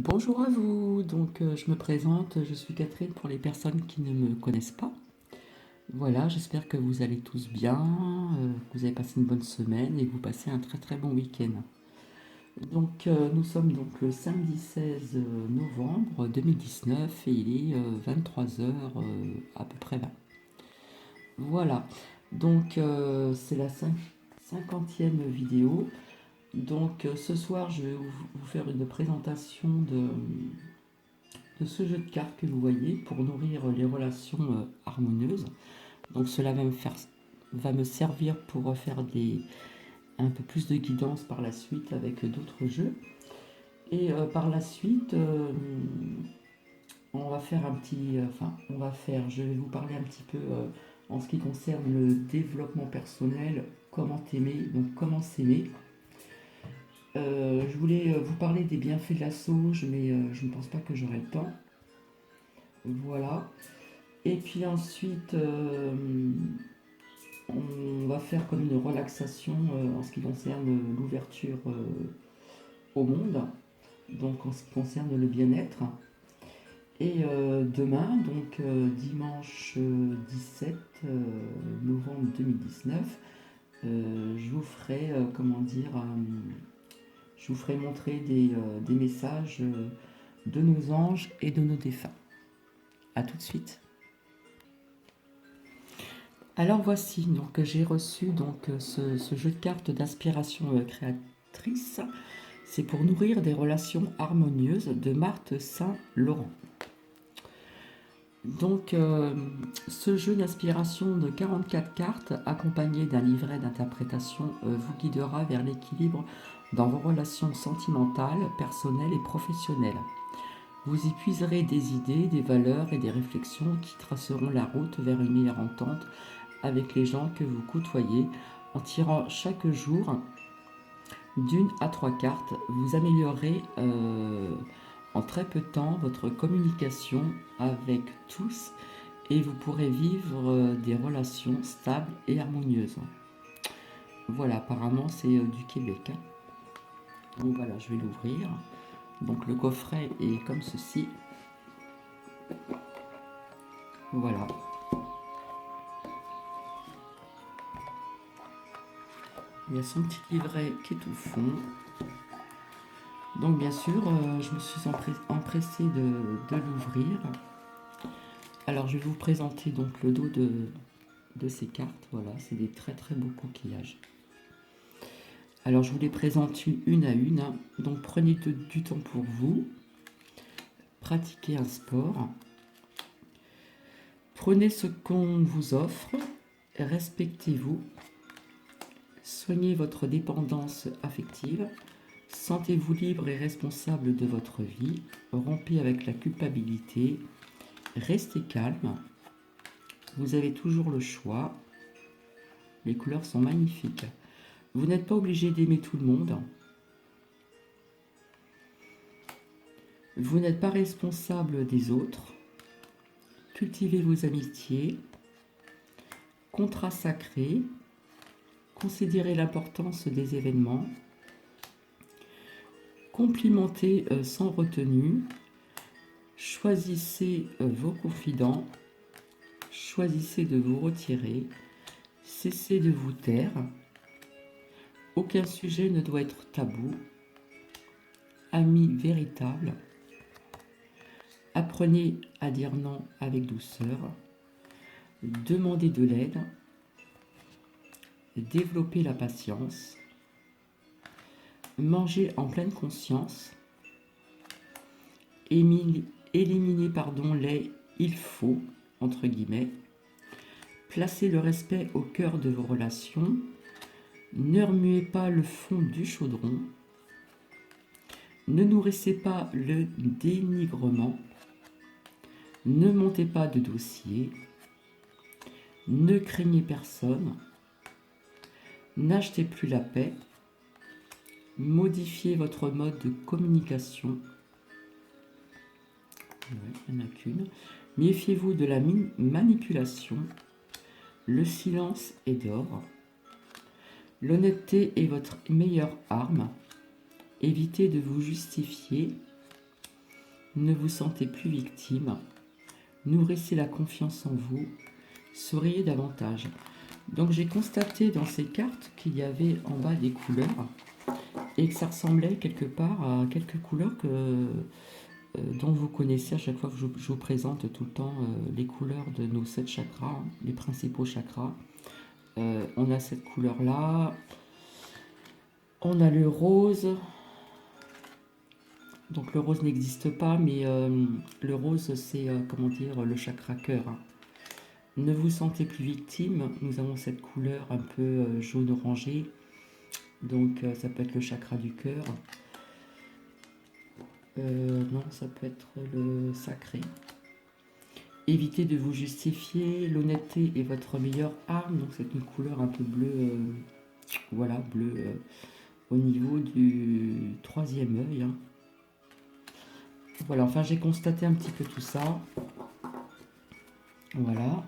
Bonjour à vous, je me présente, je suis Catherine pour les personnes qui ne me connaissent pas. Voilà, j'espère que vous allez tous bien, que vous avez passé une bonne semaine et que vous passez un très très bon week-end. Nous sommes donc le samedi 16 novembre 2019 et il est 23 heures à peu près là. Voilà, c'est la 50e vidéo. Ce soir je vais vous faire une présentation de ce jeu de cartes que vous voyez pour nourrir les relations harmonieuses. Donc cela va me servir pour faire un peu plus de guidance par la suite avec d'autres jeux. Et par la suite, on va faire je vais vous parler un petit peu en ce qui concerne le développement personnel, comment t'aimer, donc comment s'aimer. Je voulais vous parler des bienfaits de la sauge, mais je ne pense pas que j'aurai le temps. Voilà. Et puis ensuite, on va faire comme une relaxation en ce qui concerne l'ouverture au monde, donc en ce qui concerne le bien-être. Et demain, dimanche 17 novembre 2019, je vous ferai, je vous ferai montrer des messages de nos anges et de nos défunts. A tout de suite. Alors voici, j'ai reçu ce jeu de cartes d'inspiration créatrice. C'est pour nourrir des relations harmonieuses de Marthe Saint-Laurent. Ce jeu d'inspiration de 44 cartes, accompagné d'un livret d'interprétation, vous guidera vers l'équilibre dans vos relations sentimentales, personnelles et professionnelles. Vous y puiserez des idées, des valeurs et des réflexions qui traceront la route vers une meilleure entente avec les gens que vous côtoyez. En tirant chaque jour d'une à 3 cartes, vous améliorerez en très peu de temps votre communication avec tous et vous pourrez vivre des relations stables et harmonieuses. Voilà, apparemment c'est du Québec. Donc voilà, je vais l'ouvrir. Donc le coffret est comme ceci. Voilà. Il y a son petit livret qui est tout fond. Donc bien sûr, je me suis empressée de l'ouvrir. Alors je vais vous présenter donc le dos de ces cartes. Voilà, c'est des très très beaux coquillages. Alors je vous les présente une à une. Donc prenez du temps pour vous. Pratiquez un sport. Prenez ce qu'on vous offre. Respectez-vous. Soignez votre dépendance affective. Sentez-vous libre et responsable de votre vie. Rompez avec la culpabilité. Restez calme. Vous avez toujours le choix. Les couleurs sont magnifiques. Vous n'êtes pas obligé d'aimer tout le monde. Vous n'êtes pas responsable des autres. Cultivez vos amitiés. Contrat sacré. Considérez l'importance des événements. Complimentez sans retenue. Choisissez vos confidents. Choisissez de vous retirer. Cessez de vous taire. Aucun sujet ne doit être tabou. Amis véritables. Apprenez à dire non avec douceur. Demandez de l'aide. Développez la patience. Mangez en pleine conscience. Éliminez les il faut, entre guillemets. Placez le respect au cœur de vos relations. Ne remuez pas le fond du chaudron. Ne nourrissez pas le dénigrement. Ne montez pas de dossier. Ne craignez personne. N'achetez plus la paix. Modifiez votre mode de communication. Il n'y en a qu'une. Méfiez-vous de la manipulation. Le silence est d'or. L'honnêteté est votre meilleure arme. Évitez de vous justifier. Ne vous sentez plus victime. Nourrissez la confiance en vous. Souriez davantage. Donc j'ai constaté dans ces cartes qu'il y avait en bas des couleurs et que ça ressemblait quelque part à quelques couleurs dont vous connaissez à chaque fois que je vous présente tout le temps les couleurs de nos 7 chakras, les principaux chakras. On a cette couleur-là, on a le rose. Donc le rose n'existe pas, mais le rose c'est comment dire le chakra cœur, hein. Ne vous sentez plus victime, nous avons cette couleur un peu jaune orangé, donc ça peut être le chakra du cœur. Non, ça peut être le sacré. Évitez de vous justifier, l'honnêteté est votre meilleure arme, donc c'est une couleur un peu bleue, voilà, bleu au niveau du troisième œil, hein. Voilà, enfin j'ai constaté un petit peu tout ça. Voilà.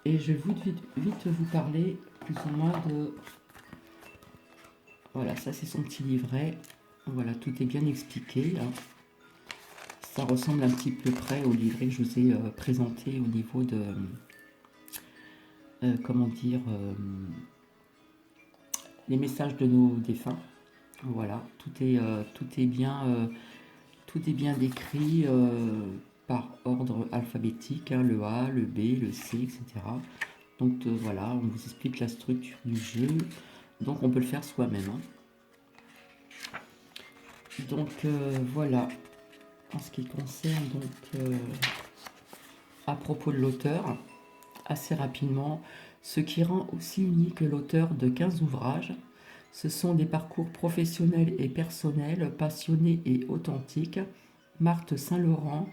Et je vais vite vous parler plus ou moins de... Voilà, ça c'est son petit livret. Voilà, tout est bien expliqué, hein. Ça ressemble un petit peu près au livret que je vous ai présenté au niveau de... comment dire... les messages de nos défunts. Voilà, tout est bien décrit par ordre alphabétique, hein, le A, le B, le C, etc. Donc voilà, on vous explique la structure du jeu. Donc on peut le faire soi-même, hein. Donc voilà, en ce qui concerne donc à propos de l'auteur, assez rapidement, ce qui rend aussi unique l'auteur de 15 ouvrages, ce sont des parcours professionnels et personnels, passionnés et authentiques. Marthe Saint-Laurent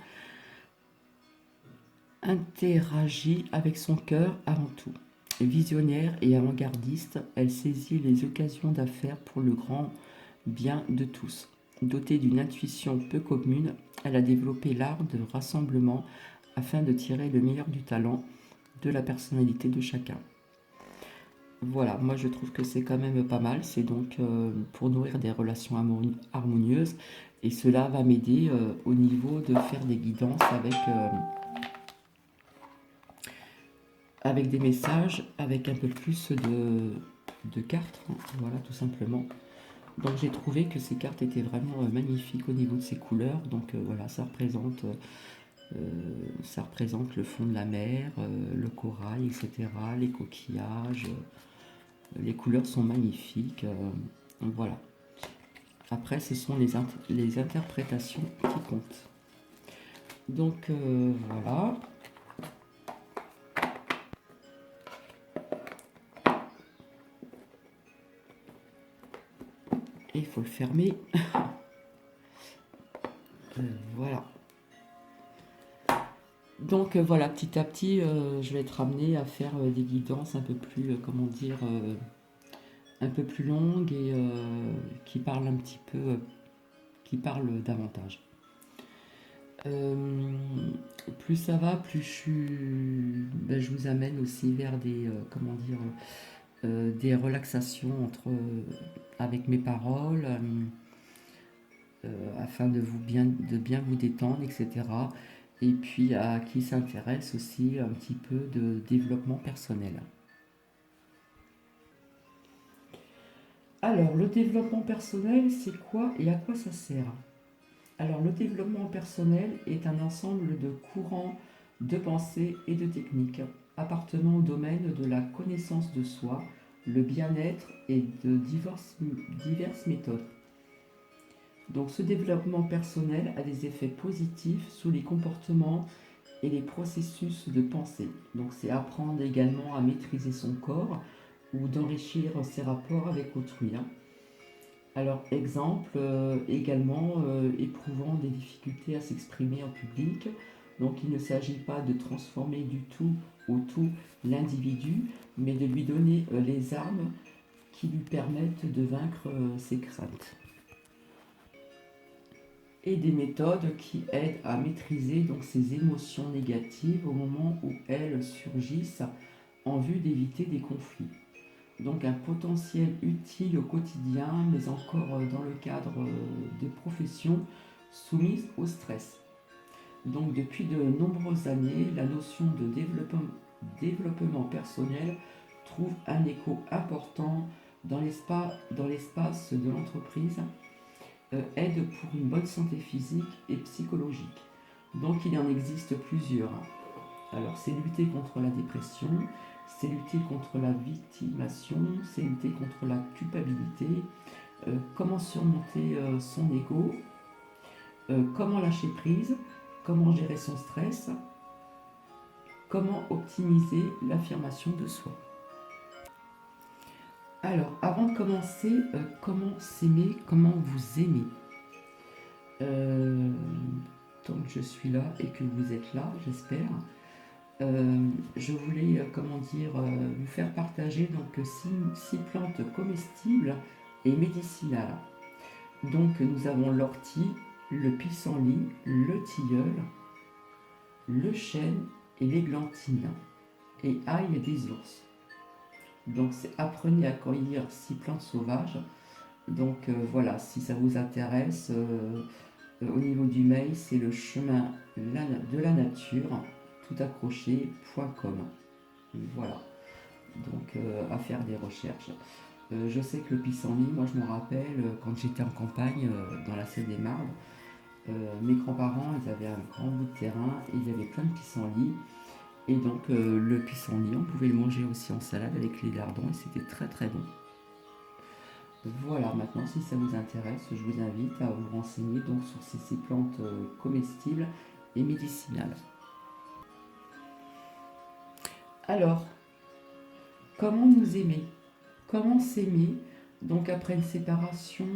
interagit avec son cœur avant tout. Visionnaire et avant-gardiste, elle saisit les occasions d'affaires pour le grand bien de tous. Dotée d'une intuition peu commune, elle a développé l'art de rassemblement afin de tirer le meilleur du talent, de la personnalité de chacun. Voilà, moi je trouve que c'est quand même pas mal. C'est donc pour nourrir des relations harmonieuses. Et cela va m'aider au niveau de faire des guidances avec des messages, avec un peu plus de cartes, hein. Voilà, tout simplement. Donc j'ai trouvé que ces cartes étaient vraiment magnifiques au niveau de ces couleurs. Donc voilà, ça représente le fond de la mer, le corail, etc., les coquillages. Les couleurs sont magnifiques. Voilà. Après, ce sont les interprétations qui comptent. Donc voilà. Et il faut le fermer. Voilà. Donc voilà, petit à petit, je vais être amenée à faire des guidances un peu plus, comment dire, un peu plus longues et qui parlent un petit peu, qui parlent davantage. Plus ça va, plus je vous amène aussi vers des, comment dire, des relaxations avec mes paroles, afin de bien vous détendre, etc. Et puis à qui s'intéresse aussi un petit peu de développement personnel. Alors, le développement personnel, c'est quoi et à quoi ça sert? Alors, le développement personnel est un ensemble de courants de pensée et de techniques appartenant au domaine de la connaissance de soi, le bien-être et de diverses méthodes. Donc, ce développement personnel a des effets positifs sur les comportements et les processus de pensée. Donc, c'est apprendre également à maîtriser son corps ou d'enrichir ses rapports avec autrui, hein. Alors, exemple, également éprouvant des difficultés à s'exprimer en public. Donc, il ne s'agit pas de transformer du tout au tout l'individu, mais de lui donner les armes qui lui permettent de vaincre ses craintes. Et des méthodes qui aident à maîtriser donc ces émotions négatives au moment où elles surgissent en vue d'éviter des conflits. Donc un potentiel utile au quotidien, mais encore dans le cadre de profession soumise au stress. Donc depuis de nombreuses années, la notion de développement personnel trouve un écho important dans l'espace de l'entreprise, aide pour une bonne santé physique et psychologique. Donc il en existe plusieurs. Alors c'est lutter contre la dépression, c'est lutter contre la victimation, c'est lutter contre la culpabilité, comment surmonter son ego, comment lâcher prise, comment gérer son stress, comment optimiser l'affirmation de soi. Alors, avant de commencer, comment s'aimer, comment vous aimer. Tant que je suis là et que vous êtes là, j'espère, je voulais, vous faire partager donc six plantes comestibles et médicinales. Donc, nous avons l'ortie, le pissenlit, le tilleul, le chêne et l'églantine, et ail des ours. Donc apprenez à cueillir 6 plantes sauvages. Donc voilà, si ça vous intéresse, au niveau du mail, c'est le chemin de la nature, tout accroché.com. Voilà, donc à faire des recherches. Je sais que le pissenlit, moi je me rappelle quand j'étais en campagne dans la Seine-et-Marne, mes grands-parents ils avaient un grand bout de terrain et il y avait plein de pissenlits. Et donc le pissenlit, on pouvait le manger aussi en salade avec les lardons et c'était très très bon. Voilà, maintenant si ça vous intéresse, je vous invite à vous renseigner donc sur ces plantes comestibles et médicinales. Alors, comment nous aimer? Comment s'aimer? Donc après une séparation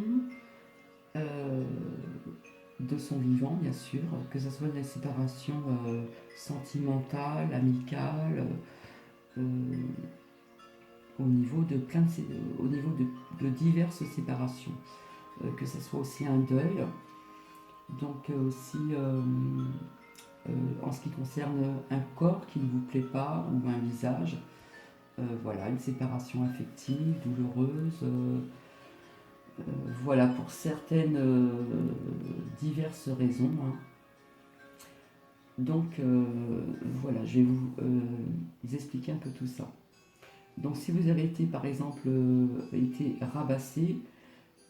de son vivant, bien sûr, que ce soit une séparation sentimentale, amicale, au niveau de diverses séparations, que ce soit aussi un deuil, donc aussi en ce qui concerne un corps qui ne vous plaît pas ou un visage, voilà, une séparation affective, douloureuse, voilà, pour certaines diverses raisons, hein. Donc voilà, je vais vous expliquer un peu tout ça. Donc si vous avez été par exemple été rabassé,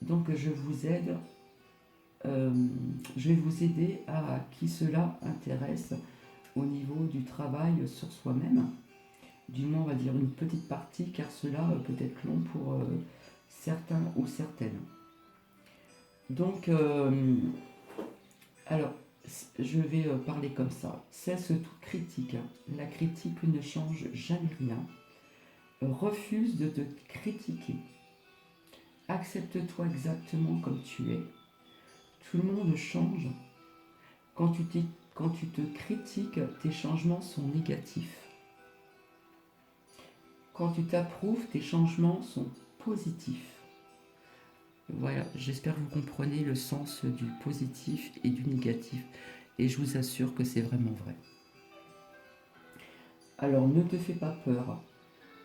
donc je vais vous aider à qui cela intéresse au niveau du travail sur soi-même. Du moins on va dire une petite partie car cela peut être long pour certains ou certaines. Donc alors je vais parler comme ça. Cesse toute critique. La critique ne change jamais rien. Refuse de te critiquer. Accepte-toi exactement comme tu es. Tout le monde change. Quand tu te critiques, tes changements sont négatifs. Quand tu t'approuves, tes changements sont positifs. Voilà, j'espère que vous comprenez le sens du positif et du négatif. Et je vous assure que c'est vraiment vrai. Alors ne te fais pas peur.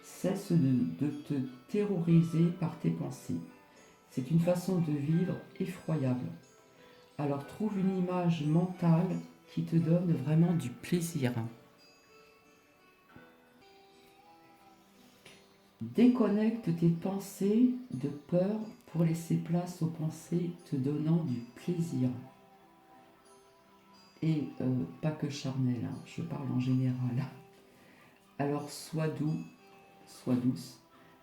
Cesse de te terroriser par tes pensées. C'est une façon de vivre effroyable. Alors trouve une image mentale qui te donne vraiment du plaisir. Déconnecte tes pensées de peur pour laisser place aux pensées te donnant du plaisir. Et pas que charnel, hein, je parle en général. Alors sois doux, sois douce,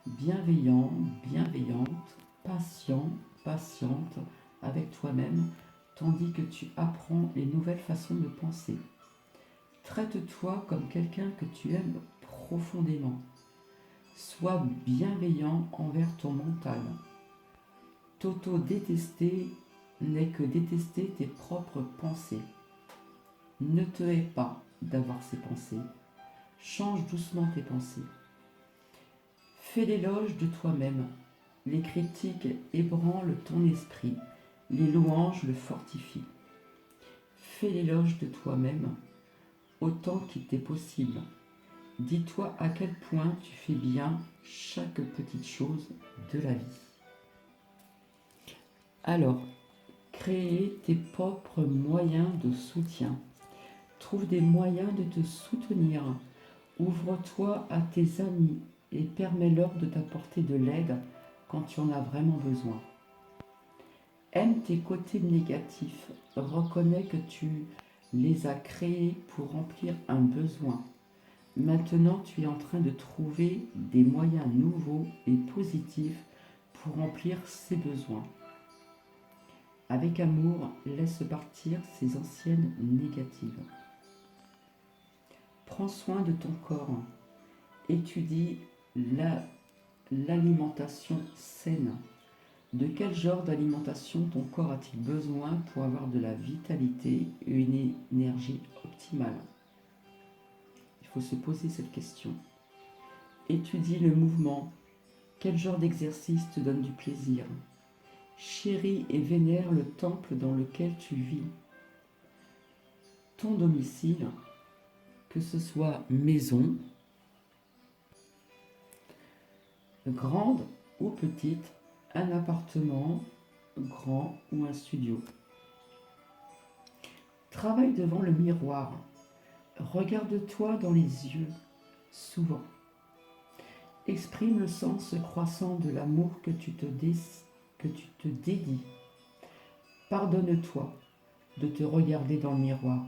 bienveillant, bienveillante, patient, patiente avec toi-même, tandis que tu apprends les nouvelles façons de penser. Traite-toi comme quelqu'un que tu aimes profondément. Sois bienveillant envers ton mental. T'auto-détester n'est que détester tes propres pensées. Ne te hais pas d'avoir ces pensées. Change doucement tes pensées. Fais l'éloge de toi-même. Les critiques ébranlent ton esprit. Les louanges le fortifient. Fais l'éloge de toi-même autant qu'il t'est possible. Dis-toi à quel point tu fais bien chaque petite chose de la vie. Alors, créer tes propres moyens de soutien. Trouve des moyens de te soutenir. Ouvre-toi à tes amis et permets-leur de t'apporter de l'aide quand tu en as vraiment besoin. Aime tes côtés négatifs. Reconnais que tu les as créés pour remplir un besoin. Maintenant, tu es en train de trouver des moyens nouveaux et positifs pour remplir ces besoins. Avec amour, laisse partir ces anciennes négatives. Prends soin de ton corps. Étudie l'alimentation saine. De quel genre d'alimentation ton corps a-t-il besoin pour avoir de la vitalité et une énergie optimale? Il faut se poser cette question. Étudie le mouvement. Quel genre d'exercice te donne du plaisir? Chéris et vénère le temple dans lequel tu vis. Ton domicile, que ce soit maison, grande ou petite, un appartement grand ou un studio. Travaille devant le miroir. Regarde-toi dans les yeux, souvent. Exprime le sens croissant de l'amour que tu te dédies. Pardonne-toi de te regarder dans le miroir.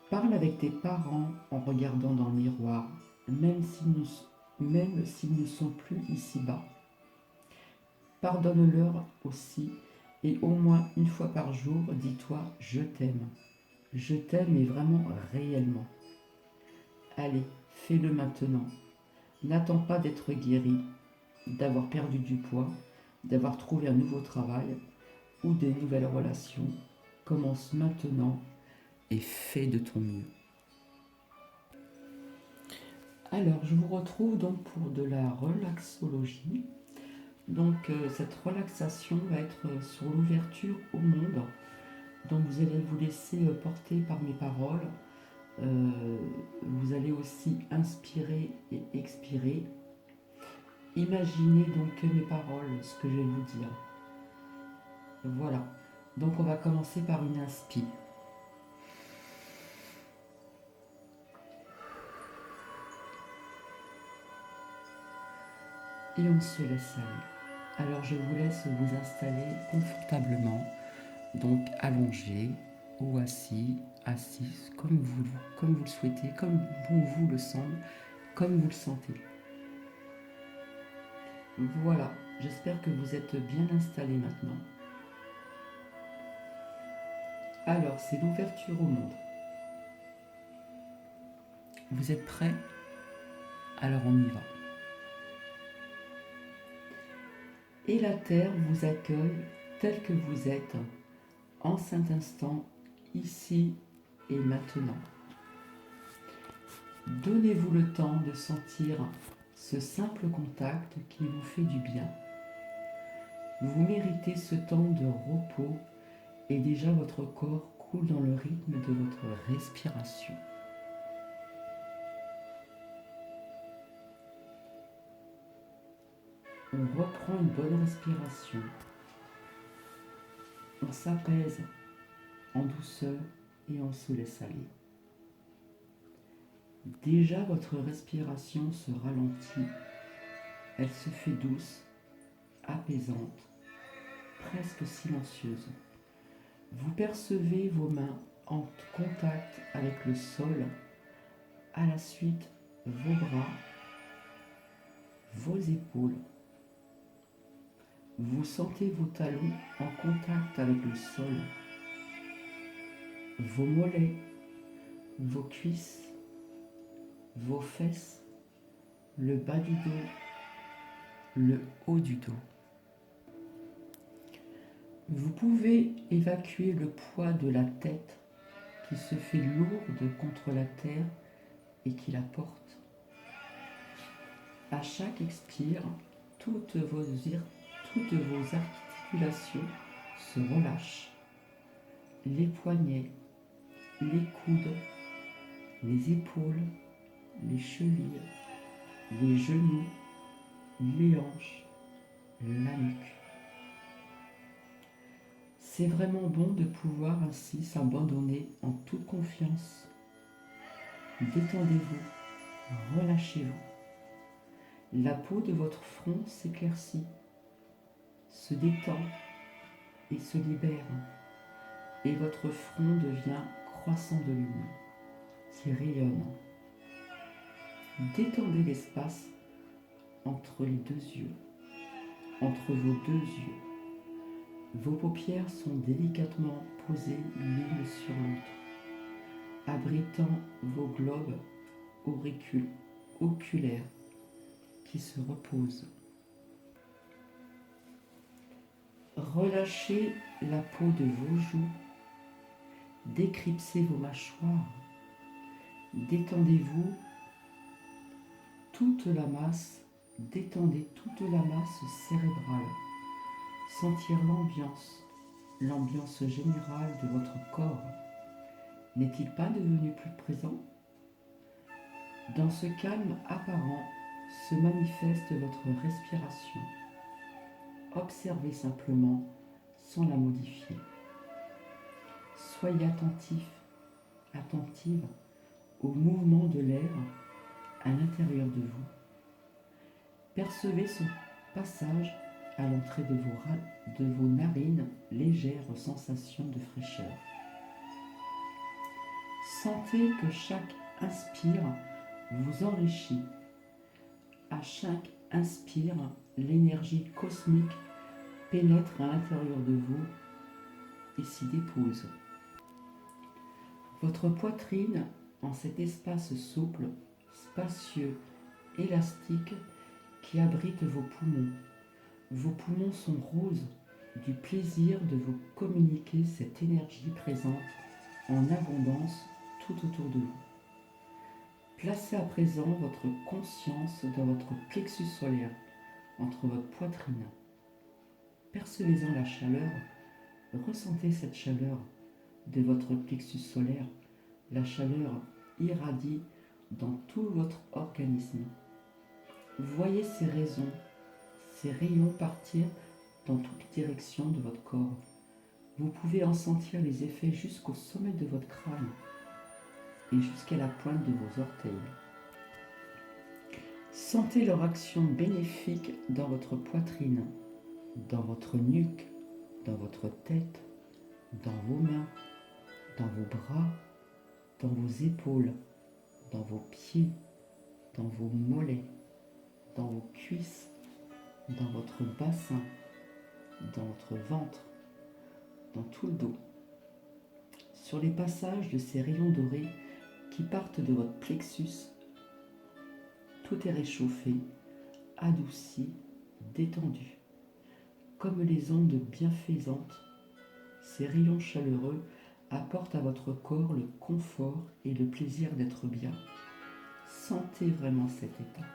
Parle avec tes parents en regardant dans le miroir, même s'ils ne sont plus ici-bas. Pardonne-leur aussi, et au moins une fois par jour, dis-toi « je t'aime ». Je t'aime et vraiment réellement. Allez, fais-le maintenant. N'attends pas d'être guéri, d'avoir perdu du poids, d'avoir trouvé un nouveau travail ou des nouvelles relations. Commence maintenant et fais de ton mieux. Alors, je vous retrouve donc pour de la relaxologie. Donc, cette relaxation va être sur l'ouverture au monde. Donc, vous allez vous laisser porter par mes paroles. Vous allez aussi inspirer et expirer. Imaginez donc mes paroles, ce que je vais vous dire. Voilà. Donc, on va commencer par une inspire. Et on se laisse aller. Alors je vous laisse vous installer confortablement, donc allongé ou assise, comme vous le souhaitez, comme bon vous le semble, comme vous le sentez. Voilà, j'espère que vous êtes bien installés maintenant. Alors, c'est l'ouverture au monde. Vous êtes prêts? Alors on y va. Et la terre vous accueille tel que vous êtes, en cet instant, ici et maintenant. Donnez-vous le temps de sentir ce simple contact qui vous fait du bien. Vous méritez ce temps de repos et déjà votre corps coule dans le rythme de votre respiration. On reprend une bonne respiration. On s'apaise en douceur et on se laisse aller. Déjà votre respiration se ralentit. Elle se fait douce, apaisante, presque silencieuse. Vous percevez vos mains en contact avec le sol. À la suite, vos bras, vos épaules. Vous sentez vos talons en contact avec le sol, vos mollets, vos cuisses, vos fesses, le bas du dos, le haut du dos. Vous pouvez évacuer le poids de la tête qui se fait lourde contre la terre et qui la porte. À chaque expire, toutes vos articulations se relâchent. Les poignets, les coudes, les épaules, les chevilles, les genoux, les hanches, la nuque. C'est vraiment bon de pouvoir ainsi s'abandonner en toute confiance. Détendez-vous, relâchez-vous. La peau de votre front s'éclaircit, se détend et se libère, et votre front devient croissant de lune qui rayonne. Détendez l'espace entre les deux yeux, entre vos deux yeux. Vos paupières sont délicatement posées l'une sur l'autre, abritant vos globes oculaires qui se reposent. Relâchez la peau de vos joues, décryptez vos mâchoires, détendez-vous toute la masse, détendez toute la masse cérébrale, sentir l'ambiance générale de votre corps. N'est-il pas devenu plus présent? Dans ce calme apparent se manifeste votre respiration. Observez simplement sans la modifier. Soyez attentive au mouvement de l'air à l'intérieur de vous. Percevez son passage à l'entrée de vos narines, légère sensation de fraîcheur. Sentez que chaque inspire vous enrichit. À chaque inspire, l'énergie cosmique pénètre à l'intérieur de vous et s'y dépose. Votre poitrine, en cet espace souple, spacieux, élastique, qui abrite vos poumons. Vos poumons sont roses du plaisir de vous communiquer cette énergie présente en abondance tout autour de vous. Placez à présent votre conscience dans votre plexus solaire, entre votre poitrine. Percevez-en la chaleur, ressentez cette chaleur de votre plexus solaire. La chaleur irradie dans tout votre organisme. Voyez ces rayons partir dans toutes les directions de votre corps. Vous pouvez en sentir les effets jusqu'au sommet de votre crâne et jusqu'à la pointe de vos orteils. Sentez leur action bénéfique dans votre poitrine, dans votre nuque, dans votre tête, dans vos mains, dans vos bras, dans vos épaules, dans vos pieds, dans vos mollets, dans vos cuisses, dans votre bassin, dans votre ventre, dans tout le dos. Sur les passages de ces rayons dorés qui partent de votre plexus, tout est réchauffé, adouci, détendu. Comme les ondes bienfaisantes, ces rayons chaleureux apportent à votre corps le confort et le plaisir d'être bien. Sentez vraiment cet état.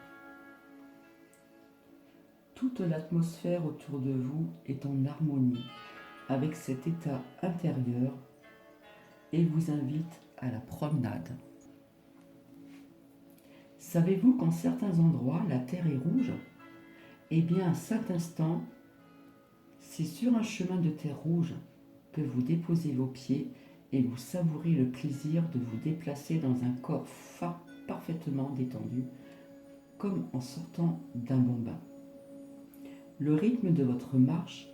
Toute l'atmosphère autour de vous est en harmonie avec cet état intérieur et vous invite à la promenade. Savez-vous qu'en certains endroits, la terre est rouge? Eh bien, à cet instant, c'est sur un chemin de terre rouge que vous déposez vos pieds et vous savourez le plaisir de vous déplacer dans un corps parfaitement détendu, comme en sortant d'un bon bain. Le rythme de votre marche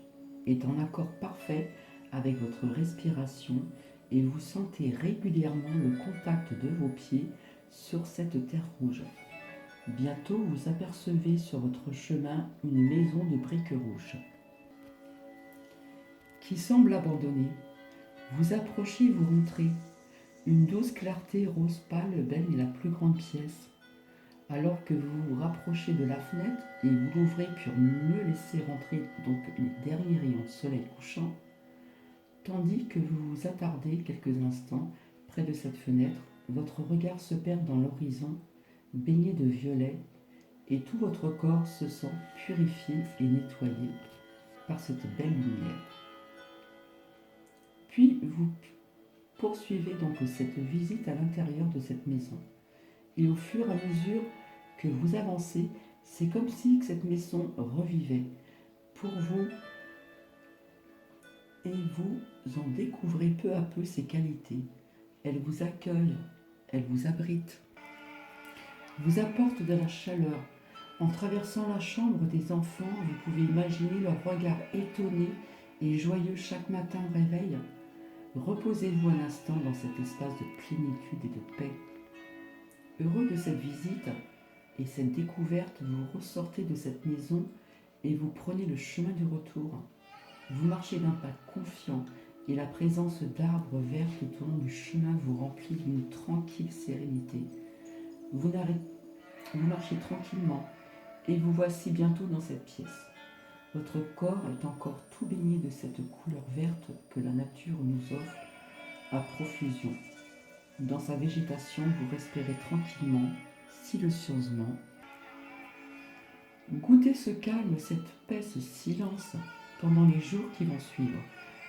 est en accord parfait avec votre respiration et vous sentez régulièrement le contact de vos pieds sur cette terre rouge. Bientôt, vous apercevez sur votre chemin une maison de briques rouges qui semble abandonnée. Vous approchez, vous rentrez. Une douce clarté rose pâle baigne la plus grande pièce. Alors que vous vous rapprochez de la fenêtre et vous l'ouvrez pour mieux laisser rentrer donc les derniers rayons de soleil couchant, tandis que vous vous attardez quelques instants près de cette fenêtre, votre regard se perd dans l'horizon, baigné de violet, et tout votre corps se sent purifié et nettoyé par cette belle lumière. Puis vous poursuivez donc cette visite à l'intérieur de cette maison. Et au fur et à mesure que vous avancez, c'est comme si cette maison revivait. Pour vous, et vous en découvrez peu à peu ses qualités. Elle vous accueille, elle vous abrite, vous apporte de la chaleur. En traversant la chambre des enfants, vous pouvez imaginer leur regard étonné et joyeux chaque matin au réveil. Reposez-vous un instant dans cet espace de plénitude et de paix. Heureux de cette visite et cette découverte, vous ressortez de cette maison et vous prenez le chemin du retour. Vous marchez d'un pas confiant et la présence d'arbres verts tout au long du chemin vous remplit d'une tranquille sérénité. Vous marchez tranquillement et vous voici bientôt dans cette pièce. Votre corps est encore tout baigné de cette couleur verte que la nature nous offre à profusion. Dans sa végétation, vous respirez tranquillement, silencieusement. Goûtez ce calme, cette paix, ce silence pendant les jours qui vont suivre.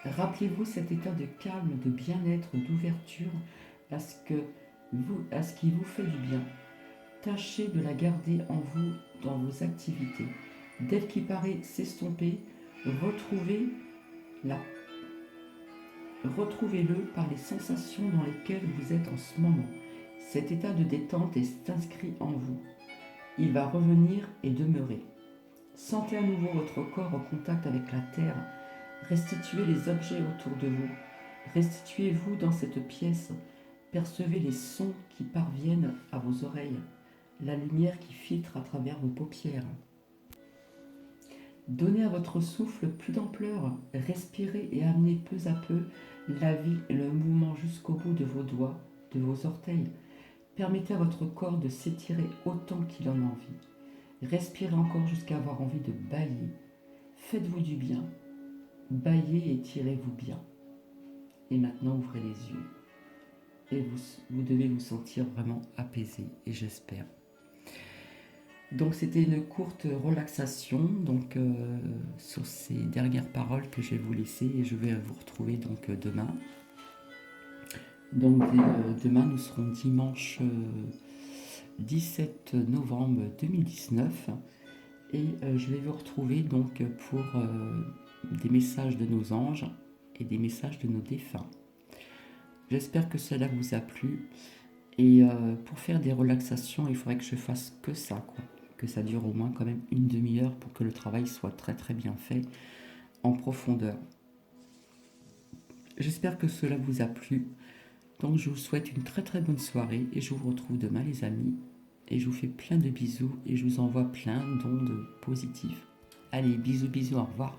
Rappelez-vous cet état de calme, de bien-être, d'ouverture à ce qui vous fait du bien. Tâchez de la garder en vous dans vos activités. Dès qu'il paraît s'estomper, retrouvez-le par les sensations dans lesquelles vous êtes en ce moment. Cet état de détente est inscrit en vous. Il va revenir et demeurer. Sentez à nouveau votre corps en contact avec la terre. Restituez les objets autour de vous. Restituez-vous dans cette pièce. Percevez les sons qui parviennent à vos oreilles, la lumière qui filtre à travers vos paupières. Donnez à votre souffle plus d'ampleur. Respirez et amenez peu à peu la vie et le mouvement jusqu'au bout de vos doigts, de vos orteils. Permettez à votre corps de s'étirer autant qu'il en a envie. Respirez encore jusqu'à avoir envie de bâiller. Faites-vous du bien. Bâillez et étirez-vous bien. Et maintenant, ouvrez les yeux. Et vous devez vous sentir vraiment apaisé, et j'espère. Donc c'était une courte relaxation sur ces dernières paroles que je vais vous laisser et je vais vous retrouver demain. Demain nous serons dimanche 17 novembre 2019 et je vais vous retrouver pour des messages de nos anges et des messages de nos défunts. J'espère que cela vous a plu et pour faire des relaxations il faudrait que je fasse que ça que ça dure au moins quand même une demi-heure pour que le travail soit très très bien fait en profondeur. J'espère que cela vous a plu. Donc je vous souhaite une très très bonne soirée et je vous retrouve demain les amis. Et je vous fais plein de bisous et je vous envoie plein d'ondes positives. Allez, bisous bisous, au revoir.